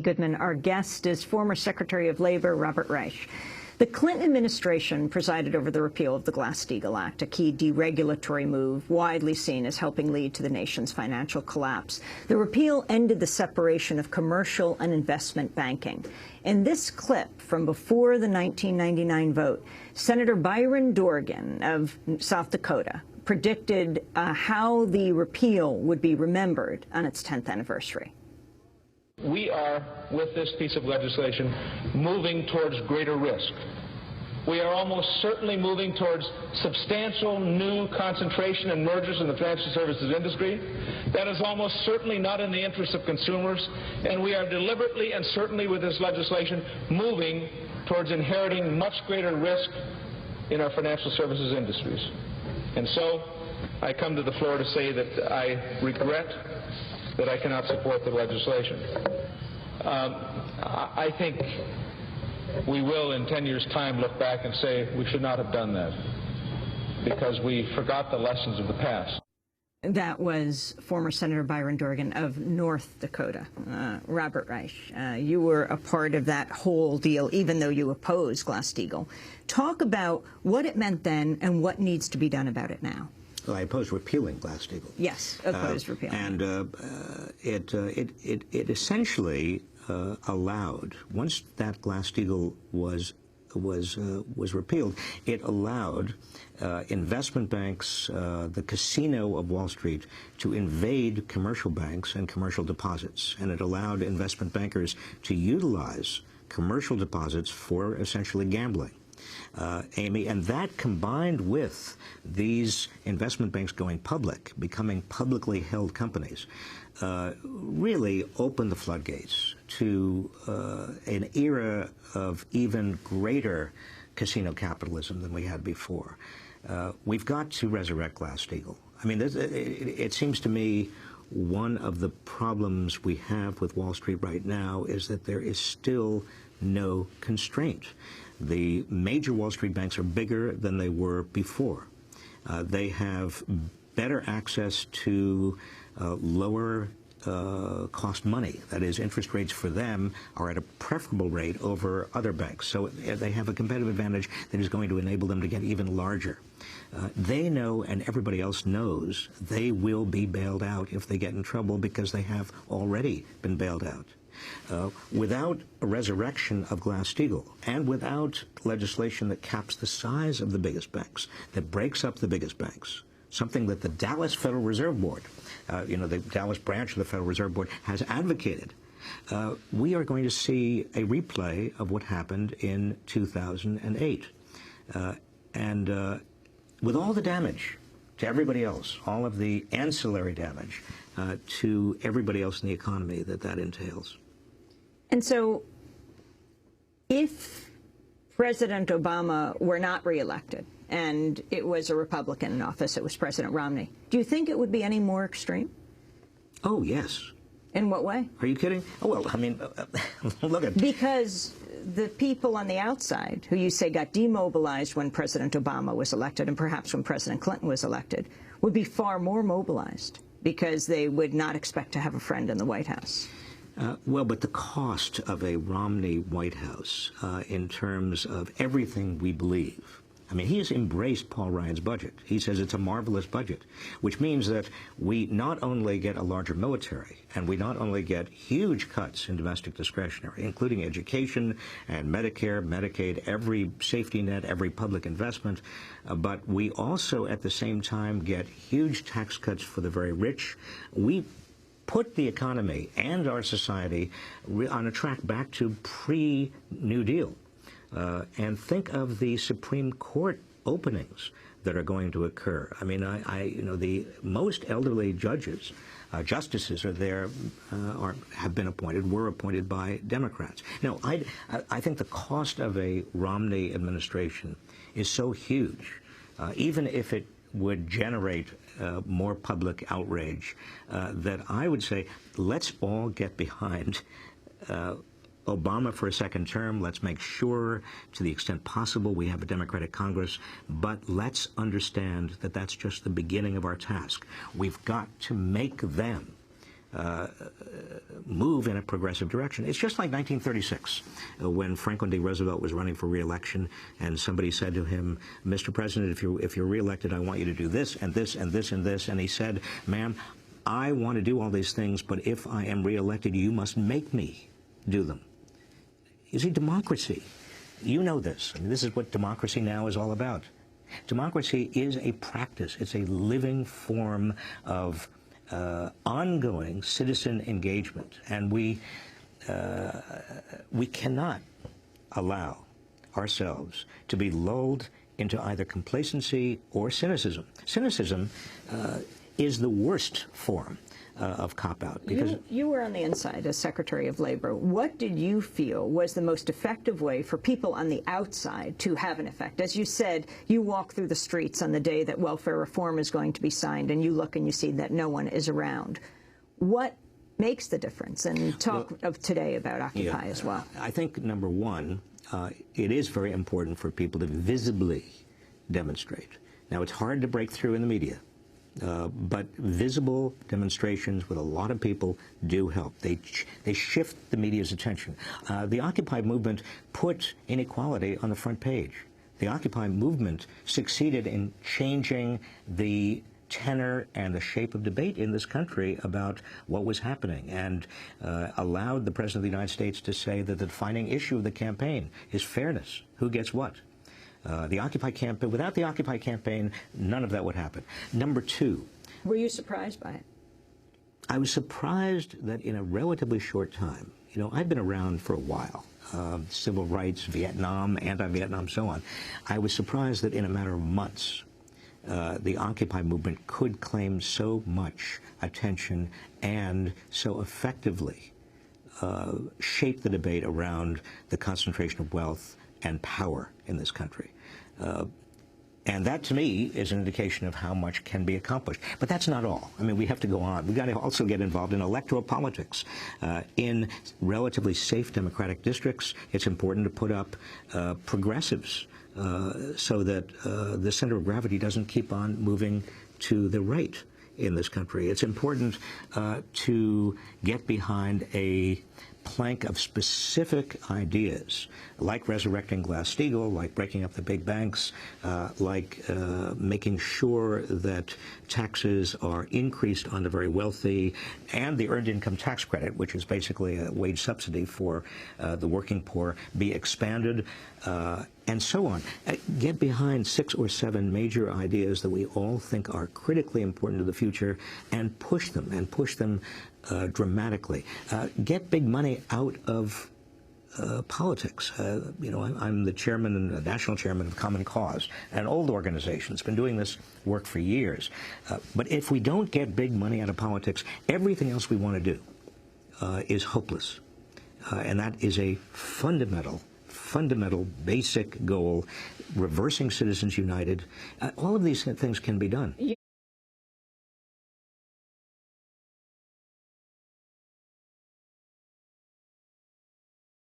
Goodman. Our guest is former Secretary of Labor Robert Reich. The Clinton administration presided over the repeal of the Glass-Steagall Act, a key deregulatory move widely seen as helping lead to the nation's financial collapse. The repeal ended the separation of commercial and investment banking. In this clip from before the 1999 vote, Senator Byron Dorgan of South Dakota predicted how the repeal would be remembered on its 10th anniversary. We are, with this piece of legislation, moving towards greater risk. We are almost certainly moving towards substantial new concentration and mergers in the financial services industry. That is almost certainly not in the interest of consumers, and we are deliberately and certainly with this legislation moving towards inheriting much greater risk in our financial services industries. And so I come to the floor to say that I regret that I cannot support the legislation. I think we will, in 10 years' time, look back and say we should not have done that because we forgot the lessons of the past. That was former Senator Byron Dorgan of North Dakota. Robert Reich, you were a part of that whole deal, even though you opposed Glass-Steagall. Talk about what it meant then and what needs to be done about it now. Well, I opposed repealing Glass-Steagall. Yes, opposed repealing. And it essentially allowed, once that Glass-Steagall was repealed, it allowed investment banks, the casino of Wall Street, to invade commercial banks and commercial deposits, and it allowed investment bankers to utilize commercial deposits for essentially gambling. Amy, and that combined with these investment banks going public, becoming publicly held companies, really opened the floodgates to an era of even greater casino capitalism than we had before. We've got to resurrect Glass-Steagall. I mean, it seems to me one of the problems we have with Wall Street right now is that there is still no constraint. The major Wall Street banks are bigger than they were before. They have better access to lower cost money. That is, interest rates for them are at a preferable rate over other banks. So they have a competitive advantage that is going to enable them to get even larger. They know, and everybody else knows, they will be bailed out if they get in trouble because they have already been bailed out. Without a resurrection of Glass-Steagall and without legislation that caps the size of the biggest banks, that breaks up the biggest banks, something that the Dallas Federal Reserve Board, the Dallas branch of the Federal Reserve Board has advocated, we are going to see a replay of what happened in 2008. With all the damage to everybody else, all of the ancillary damage to everybody else in the economy that entails. And so if President Obama were not reelected and it was a Republican in office, it was President Romney, do you think it would be any more extreme? Oh, yes. In what way? Are you kidding? Oh, well, I mean, look at... Because the people on the outside, who you say got demobilized when President Obama was elected and perhaps when President Clinton was elected, would be far more mobilized because they would not expect to have a friend in the White House. Well, but the cost of a Romney White House in terms of everything we believe, I mean, he has embraced Paul Ryan's budget. He says it's a marvelous budget, which means that we not only get a larger military, and we not only get huge cuts in domestic discretionary, including education and Medicare, Medicaid, every safety net, every public investment, but we also at the same time get huge tax cuts for the very rich. We put the economy and our society on a track back to pre-New Deal. And think of the Supreme Court openings that are going to occur. I mean, the most elderly judges, justices are there, have been appointed, were appointed by Democrats. Now, I think the cost of a Romney administration is so huge, even if it would generate more public outrage, that I would say, let's all get behind Obama for a second term. Let's make sure, to the extent possible, we have a Democratic Congress, but let's understand that that's just the beginning of our task. We've got to make them move in a progressive direction. It's just like 1936, when Franklin D. Roosevelt was running for re-election, and somebody said to him, "Mr. President, if you're re-elected, I want you to do this and this and this and this." And he said, "Ma'am, I want to do all these things, but if I am re-elected, you must make me do them." You see, democracy, you know this. I mean, this is what democracy now is all about. Democracy is a practice. It's a living form of ongoing citizen engagement, and we cannot allow ourselves to be lulled into either complacency or cynicism. Cynicism is the worst form of cop-out. Because you were on the inside as Secretary of Labor. What did you feel was the most effective way for people on the outside to have an effect? As you said, you walk through the streets on the day that welfare reform is going to be signed, and you look and you see that no one is around. What makes the difference? And talk of today about Occupy as well. I think, number one, it is very important for people to visibly demonstrate. Now, it's hard to break through in the media. But visible demonstrations with a lot of people do help. They shift the media's attention. The Occupy movement put inequality on the front page. The Occupy movement succeeded in changing the tenor and the shape of debate in this country about what was happening, and allowed the President of the United States to say that the defining issue of the campaign is fairness. Who gets what? The Occupy campaign, without the Occupy campaign, none of that would happen. Number two. Were you surprised by it? I was surprised that in a relatively short time, you know, I've been around for a while, civil rights, Vietnam, anti-Vietnam, so on. I was surprised that in a matter of months, the Occupy movement could claim so much attention and so effectively shape the debate around the concentration of wealth and power in this country. And that, to me, is an indication of how much can be accomplished. But that's not all. I mean, we have to go on. We've got to also get involved in electoral politics. In relatively safe democratic districts, it's important to put up progressives so that the center of gravity doesn't keep on moving to the right in this country. It's important to get behind a plank of specific ideas, like resurrecting Glass-Steagall, like breaking up the big banks, like making sure that taxes are increased on the very wealthy, and the earned income tax credit, which is basically a wage subsidy for the working poor, be expanded, and so on. Get behind 6 or 7 major ideas that we all think are critically important to the future, and push them dramatically. Get big money out of politics. You know, I'm the chairman and the national chairman of Common Cause, an old organization. It's been doing this work for years. But if we don't get big money out of politics, everything else we want to do is hopeless. And that is a fundamental, basic goal. Reversing Citizens United. All of these things can be done.